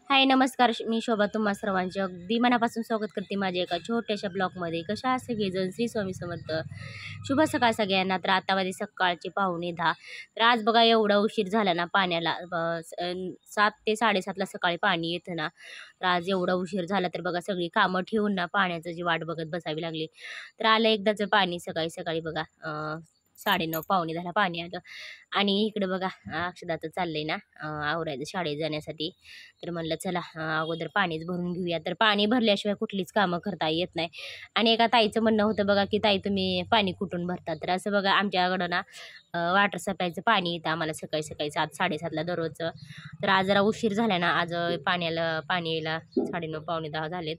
हाय नमस्कार, मी शोभा तुम्हा सर्वांचे अगदी मनापासून स्वागत करते माझ्या एका छोट्याशा ब्लॉगमध्ये. कशा आहात सगळेजण? श्री स्वामी समर्थ. शुभ सकाळ सगळ्यांना. तर आता वाजले सकाळचे 9:45. तर आज बघा एवढा उशीर झाला ना पाण्याला. 7 ते 7:30ला सकाळी पाणी येतं ना. तर आज एवढा उशीर झाला तर बघा सगळी कामं ठेवून ना पाण्याचं जी वाट बघत बसावी लागली. तर आलं एकदाचं पाणी सकाळी सकाळी बघा 9:30 पावणे 10ला पाणी आलं. आणि इकडे बघा अक्षदाचं चाललंय ना आवरायचं शाळेत जाण्यासाठी. तर म्हणलं चला अगोदर पाणीच भरून घेऊया. तर पाणी भरल्याशिवाय कुठलीच कामं करता येत नाही. आणि एका ताईचं म्हणणं होतं बघा की ताई तुम्ही पाणी कुठून भरता. तर असं बघा आमच्याकडं ना वॉटर सप्लायचं पाणी येतं आम्हाला सकाळी सकाळी 7-7:30ला दररोजचं. तर आज जरा उशीर झाला ना, आज पाणी यायला 9:30 पावणे 10 झालेत.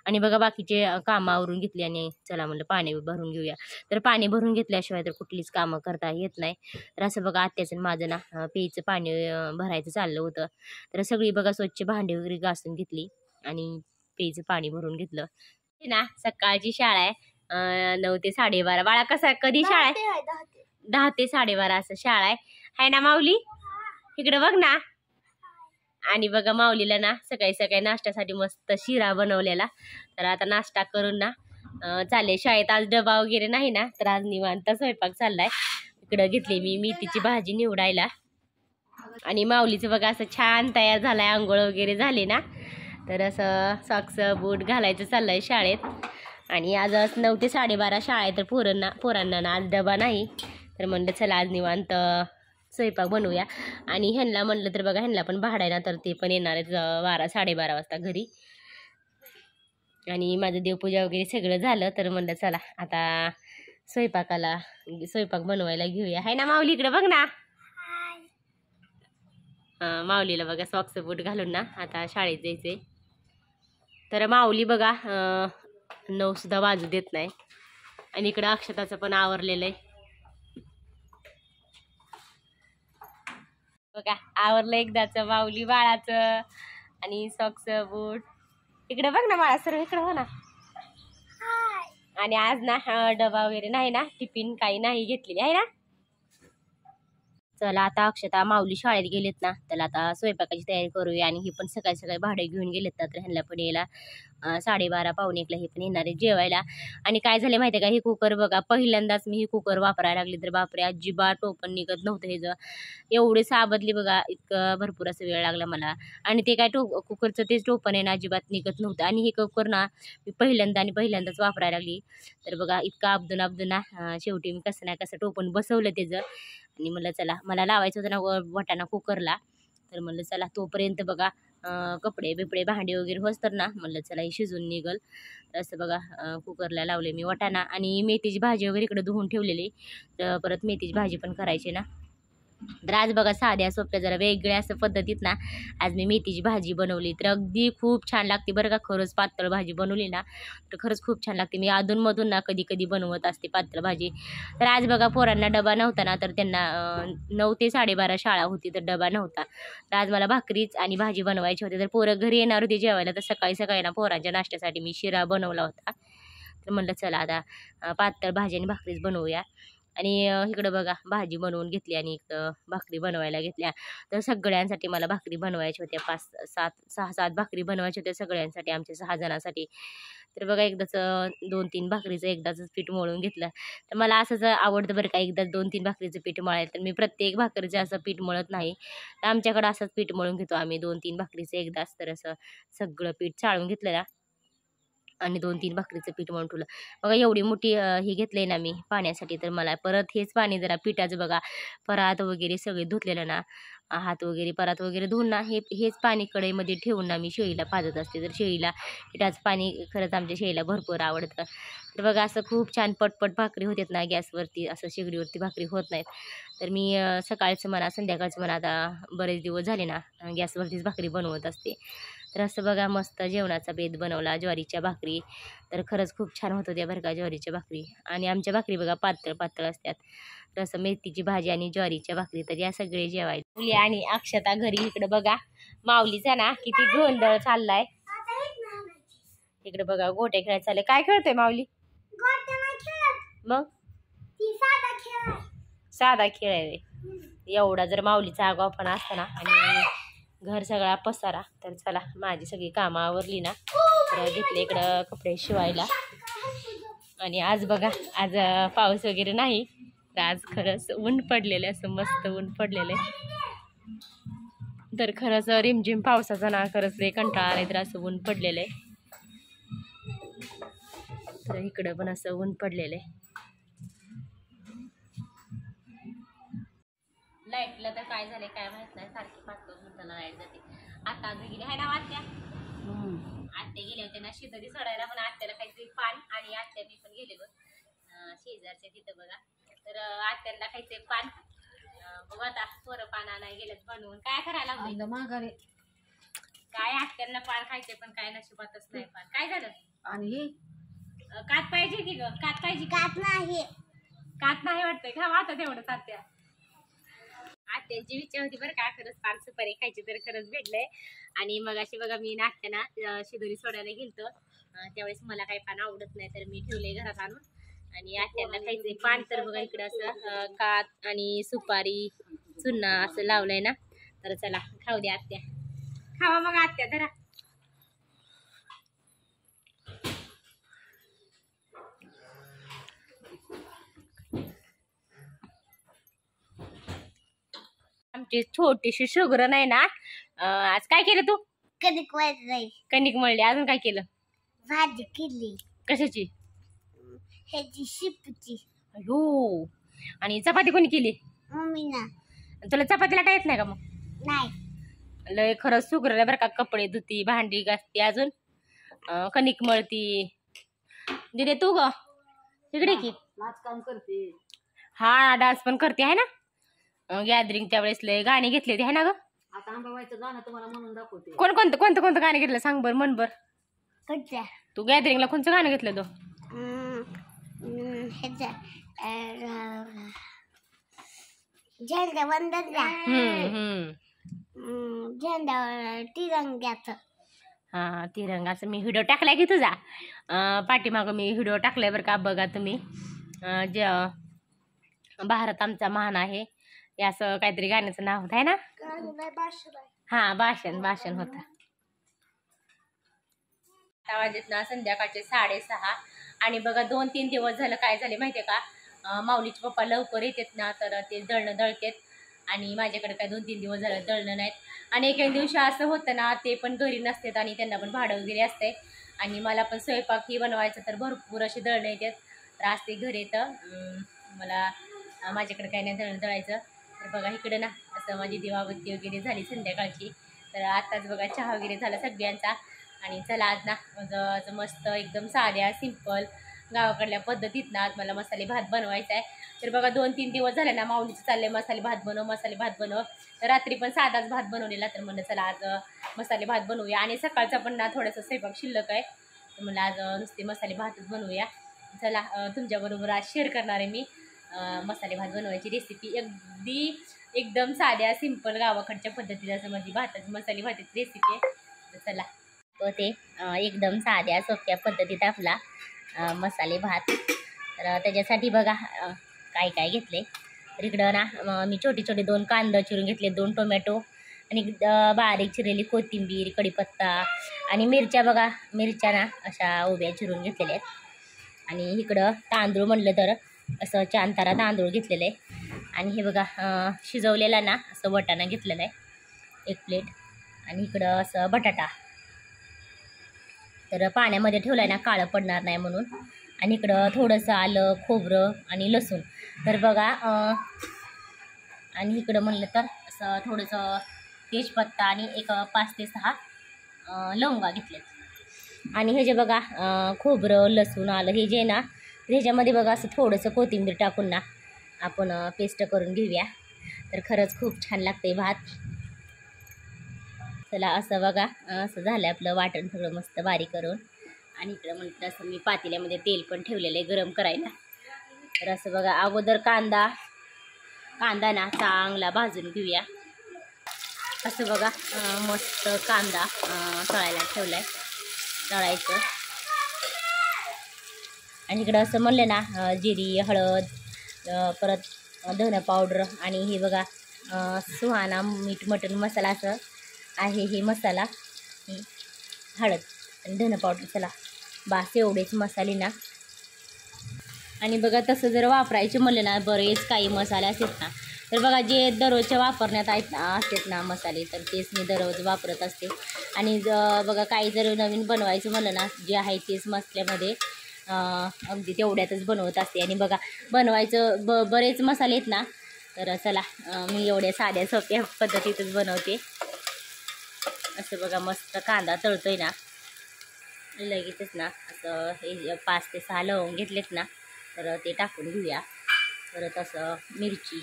आणि बघा बाकीचे कामं आवरून घेतली आणि चला म्हणलं पाणी भरून घेऊया. तर पाणी भरून घेतल्याशिवाय तर कुठलीच कामं करता येत नाही. तर असं बघा आत्याचं माझं ना प्यायचं पाणी भरायचं चाललं होतं. तर सगळी बघा स्वच्छ भांडी वगैरे घासून घेतली आणि प्यायचं पाणी भरून घेतलं. हे ना सकाळची शाळा आहे 9 ते 12:30. बाळा कधी शाळा आहे? 10 ते 12:30 असं शाळा आहे. हाय ना माऊली? इकडे बघ ना. आणि बघा माऊलीला ना सकाळी सकाळी नाश्त्यासाठी मस्त शिरा बनवलेला. तर आता नाश्ता करून ना चालले शाळेत. आज डबा वगैरे नाही ना, तर आज निवांत स्वयंपाक चाललाय. इकडं घेतली मी मेथीची भाजी निवडायला. आणि माऊलीचं बघा असं छान तयार झालाय, आंघोळ वगैरे झाले ना. तर असं सॉक्स बूट घालायचं चाललंय शाळेत. आणि आज 9 ते 12:30 शाळा आहे. तर पोरांना ना आज डबा नाही. तर म्हणलं चला आज निवांत स्वयंपाक बनवूया. आणि ह्यांना म्हणलं तर बघा ह्यांना पण भाडायला, तर ते पण येणार आहेत 12-12:30 वाजता घरी. आणि माझं देवपूजा वगैरे सगळं झालं. तर म्हणलं चला आता स्वयंपाक बनवायला घेऊया. हाय ना माऊली? इकडे बघ ना. माऊलीला बघा सॉक्स बूट घालून ना आता शाळेत जायचंय. तर माऊली बघा 9 सुद्धा वाजू देत नाही. आणि इकडं अक्षताचं पण आवरलेलं आहे बघा. आवरलं एकदाचं माऊली बाळाचं. आणि सॉक्स बूट इकडे बघ ना बाळा, सर्व इकडे हो ना. आणि आज ना डबा वगैरे नाही ना, टिफिन काही नाही घेतलेली आहे ना. चला आता अक्षता माऊली शाळेत गेलेत ना, त्याला आता स्वयंपाकाची तयारी करूया. आणि हे पण सकाळी सकाळी भाडे घेऊन गेलेत ना, तर ह्यांना पण यायला 12:30 पावणे 1ला हे पण येणार आहे जेवायला. आणि काय झालं माहिती आहे का, हे कुकर बघा पहिल्यांदाच मी ही कुकर वापरायला लागली. तर बापरे अजिबात टोपण निघत नव्हतं ह्याचं. एवढे साबदली बघा, इतकं भरपूर असं वेळ लागला मला. आणि ते काय कुकरचं तेच टोपण आहे ना, अजिबात निघत नव्हतं. आणि हे कुकर ना मी पहिल्यांदाच वापरायला लागली. तर बघा इतकं अबदून ना शेवटी मी कसं ना कसं टोपण बसवलं त्याचं. आणि म्हणलं चला मला लावायचं होतं ना वाटाणा कुकरला. तर म्हणलं चला तोपर्यंत बघा कपडे बिपडे भांडे वगैरे होस तर ना, म्हणलं चला हे शिजून निघल. तर असं बघा कुकरला लावले मी वाटाणा. आणि मेथीची भाजी वगैरे इकडे धुवून ठेवलेली. तर परत मेथीची भाजी पण करायची ना. तर आज बघा साध्या सोप्या जरा वेगळ्या असं पद्धतीत ना आज मी मेथीची भाजी बनवली. तर अगदी खूप छान लागते बरं का. खरंच पातळ भाजी बनवली ना तर खरंच खूप छान लागते. मी अधूनमधून ना कधी कधी बनवत असते पातळ भाजी. तर आज बघा पोरांना डबा नव्हता ना, तर त्यांना 9 ते 12:30 शाळा होती, तर डबा नव्हता. तर आज मला भाकरीच आणि भाजी बनवायची होती. तर पोरं घरी येणार होती जेवायला. तर सकाळी सकाळी ना पोरांच्या नाश्त्यासाठी मी शिरा बनवला होता. तर म्हणलं चला आता पातळ भाजी आणि भाकरीच बनवूया. आणि इकडं बघा भाजी बनवून घेतली आणि इकडं भाकरी बनवायला घेतल्या. तर सगळ्यांसाठी मला भाकरी बनवायच्या होत्या. 6-7 भाकरी बनवायच्या होत्या सगळ्यांसाठी, आमच्या 6 जणांसाठी. तर बघा एकदाच 2-3 भाकरीचं एकदाच पीठ मळून घेतलं. तर मला असंच आवडतं बरं का, एकदाच 2-3 भाकरीचं पीठ मळायला. तर मी प्रत्येक भाकरीचं असं पीठ मळत नाही. तर आमच्याकडं असंच पीठ मळून घेतो आम्ही 2-3 भाकरीचं एकदाच. तर असं सगळं पीठ चाळून घेतलं ना आणि 2-3 भाकरीचं पीठ मळून ठेवलं. बघा एवढी मोठी ही घेतली ना मी पाण्यासाठी. तर मला परत हेच पाणी जरा पिठाचं बघा परात वगैरे सगळे धुतलेलं ना, हात वगैरे परात वगैरे धुवून ना हेच पाणी कढईमध्ये ठेवून ना मी शेळीला पाजत असते. तर शेळीला पिठाचं पाणी खरंच आमच्या शेळीला भरपूर आवडतं. तर बघा असं खूप छान पटपट भाकरी होतात ना गॅसवरती, असं शेगडीवरती भाकरी होत नाहीत. तर मी सकाळचं म्हणा संध्याकाळचं म्हणा आता बरेच दिवस झाले ना गॅसवरतीच भाकरी बनवत असते. तर असं बघा मस्त जेवणाचा बेत बनवला ज्वारीच्या भाकरी. तर खरंच खूप छान होत होत्या बरं का ज्वारीच्या भाकरी. आणि आमच्या भाकरी बघा पातळ पातळ असतात. तर असं मेथीची भाजी आणि ज्वारीच्या भाकरी. तर या सगळे जेवायला. आणि अक्षता घरी इकडं बघा माऊलीचा ना किती गोंधळ चाललाय. इकडे बघा गोट्या खेळायला चालले. काय खेळतोय माऊली? मग साधा खेळ आहे. एवढा जर माऊलीचा आगावपणा असता ना आणि घर सगळा पसारा. तर चला माझी सगळी कामं आवरली ना तर घेतले इकडं कपडे शिवायला. आणि आज बघा आज पाऊस वगैरे नाही तर आज खरंच ऊन पडलेलं आहे, असं मस्त ऊन पडलेलं आहे. तर खरंच रिमझिम पावसाचा ना खरंच लय कंटाळा आलाय, तर असं ऊन पडलेलं आहे. तर इकडं पण असं ऊन पडलेलं आहे. लाईटला तर काय झाले काय माहित नाही, सारखी 5-5 मिनिटाला लाईट जाते. आता आज गेली आहे ना आत्या, आत्या गेले होते ना शेजारी सोडायला, पण आत्याला खायचं पान. आणि आत्या मी पण गेलेलो शेजारच्या तिथं बघा. तर आत्याला खायचंय पान. बघू आता पोरं पान आणायला गेलेत बनवून. काय करायला लागलं माघारी, काय आत्याला पान खायचंय पण काय नशिबातच नाही पान. काय झालं? आणि कात पाहिजे की ग? कात पाहिजे? कात नाही, कात नाही वाटतंय का आता तेवढंच. आत्यांची इच्छा होती बरं का खरंच पान सुपारी खायची, तर खरंच भेटलंय. आणि मग अशी बघा मी नात्या ना शिदोरी सोडायला गेलतो त्यावेळेस मला काही पान आवडत नाही, तर मी ठेवले घरात आणून. आणि आत्यांना खायचंय पान. तर बघा इकडे असं कात आणि सुपारी चुन्ना असं लावलंय ना. तर चला खाऊ द्या आत्या, खावा मग आत्या धरा. आमची छोटीशी शुगर नाही ना. आज काय केलं तू? कणिक मळली. कणिक मळली. अजून काय केलं? भाजी केली. कशाची? ह्याची शिपची. अयो. आणि चपाती कोणी केली? मम्मीना. तुला चपातीला काय येत नाही का मग? नाही. लय खरंच सुगरला बरं का. कपडे धुती, भांडी घासती, अजून कणिक मळती. दिदे तू ग तिकडे की नाच काम करते. हा डान्स पण करते आहे ना. गॅदरिंग त्यावेळेस लय गाणी घेतले ते आहे ना ग. आता आंबाबाईचं गाणं तुम्हाला म्हणून दाखवते. कोणतं कोणतं कोणतं गाणं घेतलं सांग बरं, म्हण बर. तू गॅदरिंगला कोणतं गाणं घेतलं? तो झेंडा वंदनला. झेंडा तिरंग्याचं. हा तिरंगाचं मी व्हिडिओ टाकलाय की तुझा पाठीमागं. मी व्हिडिओ टाकलाय बरं का, बघा तुम्ही. जे भारत आमचा महान आहे हे असं काहीतरी गाण्याचं नाव होत आहे ना. हा भाषण होता. वाजत ना संध्याकाळचे 6:30. आणि बघा 2-3 दिवस झालं काय झाले माहितीये का, माऊलीचे पप्पा लवकर येतात ना तर ते दळणं दळतात. आणि माझ्याकडे काय 2-3 दिवस झालं दळणं नाहीत. आणि एक दिवशी असं होतं ना ते पण घरी नसतात आणि त्यांना पण भाडं वगैरे असते. आणि मला पण स्वयंपाक ही बनवायचं, तर भरपूर असे दळणं येतात. तर आज ते घरी येतं मला, माझ्याकडे काही नाही दळण दळायचं. तर बघा इकडे ना असं माझी दिवाबत्ती वगैरे झाली संध्याकाळची. तर आताच बघा चहा वगैरे झाला सगळ्यांचा. आणि चला आज ना मस्त एकदम साध्या सिंपल गावाकडल्या पद्धतीत ना आज मला मसाले भात बनवायचा आहे. तर बघा 2-3 दिवस झाले ना माऊलीचं चाललंय मसाले भात बनव. तर रात्री पण साधाच भात बनवलेला. तर म्हणलं चला आज मसाले भात बनवूया. आणि सकाळचा पण ना थोडासा स्वयंपाक शिल्लक आहे, तर म्हणलं आज नुसते मसाले भातच बनवूया. चला तुमच्याबरोबर आज शेअर करणार आहे मी मसाले भात बनवायची रेसिपी. अगदी एकदम साध्या सिंपल गावाकडच्या पद्धतीने असं माझी मसाले भाताची रेसिपी आहे. तर चला तो ते एकदम साध्या सोप्या पद्धतीत आपला मसाले भात. तर त्याच्यासाठी बघा काय काय घेतले. तर इकडं ना मी छोटे 2 कांदा चिरून घेतले, 2 टोमॅटो आणि बारीक चिरलेली कोथिंबीर, कढीपत्ता आणि मिरच्या. बघा मिरच्या ना अशा उभ्या चिरून घेतलेल्या आहेत. आणि इकडं तांदूळ म्हणलं तर असं 4 तारा तांदूळ घेतलेलं आहे. आणि हे बघा शिजवलेला ना असं वटाणा घेतलेला आहे 1 प्लेट. आणि इकडं असं बटाटा, तर पाण्यामध्ये ठेवलं आहे ना काळं पडणार नाही म्हणून. आणि इकडं थोडंसं आलं, खोबरं आणि लसूण. तर बघा आणि इकडं म्हणलं तर असं थोडंसं तेजपत्ता आणि एक 5 ते 6 लवंगा घेतलेत. आणि हे जे बघा खोबरं, लसूण, आलं हे जे ना ह्याच्यामध्ये बघा असं थोडंसं कोथिंबीर टाकून ना आपण पेस्ट करून घेऊया. तर खरंच खूप छान लागते भात. चला असं बघा असं झालं आपलं वाटण सगळं मस्त बारीक करून. आणि इकडं म्हणतं असं मी पातेल्यामध्ये तेल पण ठेवलेलं आहे गरम करायला. तर असं बघा अगोदर कांदा ना चांगला भाजून घेऊया. असं बघा मस्त कांदा तळायला ठेवला आहे, तळायचं. आणि इकडं असं म्हणलं ना जिरी, हळद, परत धना पावडर आणि हे बघा सुहाना मीठ मटण मसाला असं आहे हे मसाला, ही हळद आणि धन पावडर. चला बास एवढेच मसाले ना. आणि बघा तसं जर वापरायचे म्हणलं ना बरेच काही मसाले असतात ना, तर बघा जे दररोजच्या वापरण्यात असतात ना मसाले, तर तेच मी दररोज वापरत असते. आणि बघा काही जर नवीन बनवायचं म्हणलं ना, जे आहे तेच मसाल्यामध्ये अगदी तेवढ्यातच बनवत असते. आणि बघा बनवायचं बरेच मसाले आहेत ना, तर चला मी एवढ्या साध्या सोप्या पद्धतीतच बनवते. असं बघा मस्त कांदा तळतोय ना, लगेचच ना असं हे 5 ते 6 लवंग घेतलेत ना, तर ते टाकून घेऊया. परत असं मिरची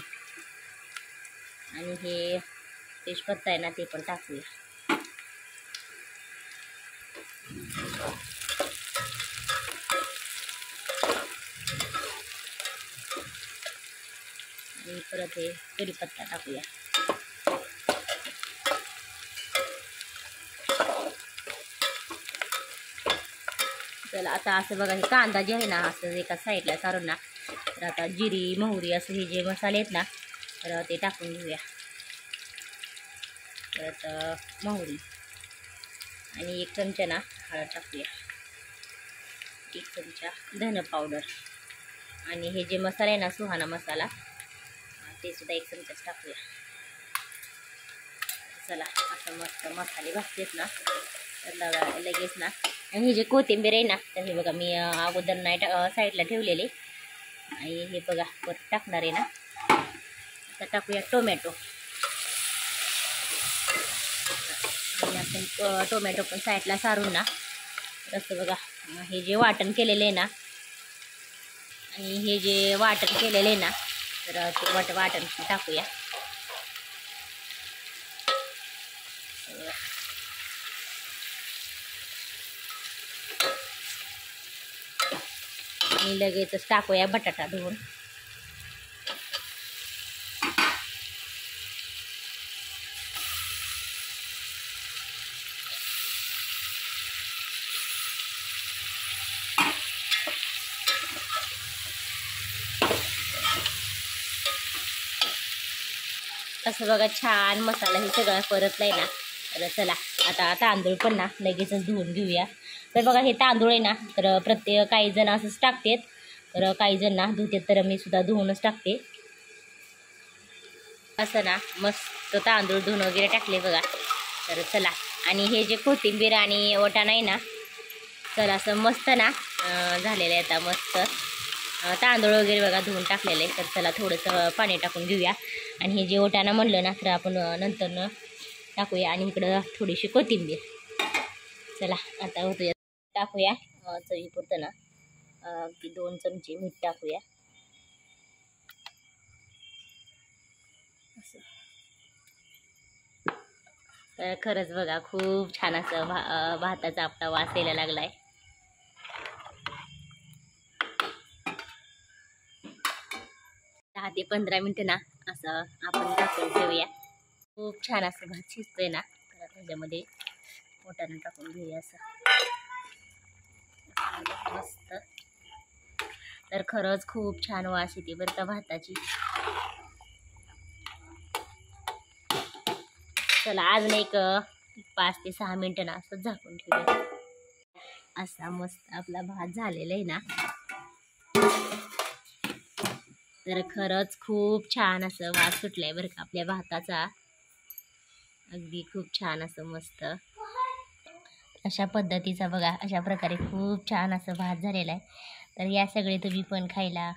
आणि हे तेजपत्ता आहे ना ते पण टाकूया. आणि परत हे कढीपत्ता टाकूया. चला आता असं बघा हे कांदा जे आहे ना असं एका साईडला सारून ना, तर आता जिरी मोहरी असं हे जे मसाले आहेत ना, तर ते टाकून घेऊया. परत मोहरी आणि 1 चमचा ना हळद टाकूया, 1 चमचा धन पावडर आणि हे जे मसाला आहे ना सुहाना मसाला ते सुद्धा 1 चमचाच टाकूया. चला असं मस्त मसाले भाजतेत ना, तर लगेच ना. आणि हे जे कोथिंबीर आहे ना, तर हे बघा मी अगोदर नाही साईडला ठेवलेले आणि हे बघा परत टाकणार आहे ना. आता टाकूया टोमॅटो. आणि आपण टोमॅटो पण साईडला सारून ना, असं बघा हे जे वाटण केलेलं आहे ना, आणि हे जे वाटण केलेलं आहे ना, तर ते वाटण टाकूया. आणि लगेचच टाकूया बटाटा धुवून. असं बघा छान मसाला हे सगळं परतलाय ना, तर चला आता तांदूळ पण ना लगेचच धुवून घेऊया. तर बघा हे तांदूळ आहे ना, तर काही जण असंच टाकतात, तर काही जण ना धुतात, तर मी सुद्धा धुवूनच टाकते. असं ना मस्त तांदूळ धुवून वगैरे टाकले बघा. तर चला आणि हे जे कोथिंबीर आणि वाटाणा आहे ना, तर असं मस्त ना झालेलं आहे. आता मस्त तांदूळ वगैरे बघा धुवून टाकलेले. तर चला थोडंसं पाणी टाकून घेऊया. आणि हे जे वाटाणा म्हणलं ना, तर आपण नंतर टाकूया. आणि इकडं थोडीशी कोथिंबीर. चला आता होतोया टाकूया चवीपुरतं ना, 2 चमचे मीठ टाकूया. तर खरंच बघा खूप छान असं भाताचा आपला वास यायला लागलाय. 10 ते 15 मिनिटं ना असं आपण टाकून ठेवूया. खूप छान असं भात शिजतोय ना, तर त्याच्यामध्ये वाटाणा टाकून घेऊया असं मस्त. तर खरंच खूप छान वास येते बरं का भाताची. चला अजून एक 5 ते 6 मिनिटं ना असं झाकून ठेवूया. असा मस्त आपला भात झालेला आहे ना, तर खरंच खूप छान असं वास सुटलाय बरं का आपल्या भाताचा. अगदी खूप छान असं मस्त अशा पद्धतीचा बघा, अशा प्रकारे खूप छान असं भात झालेला आहे. तर या सगळे तुम्ही पण खायला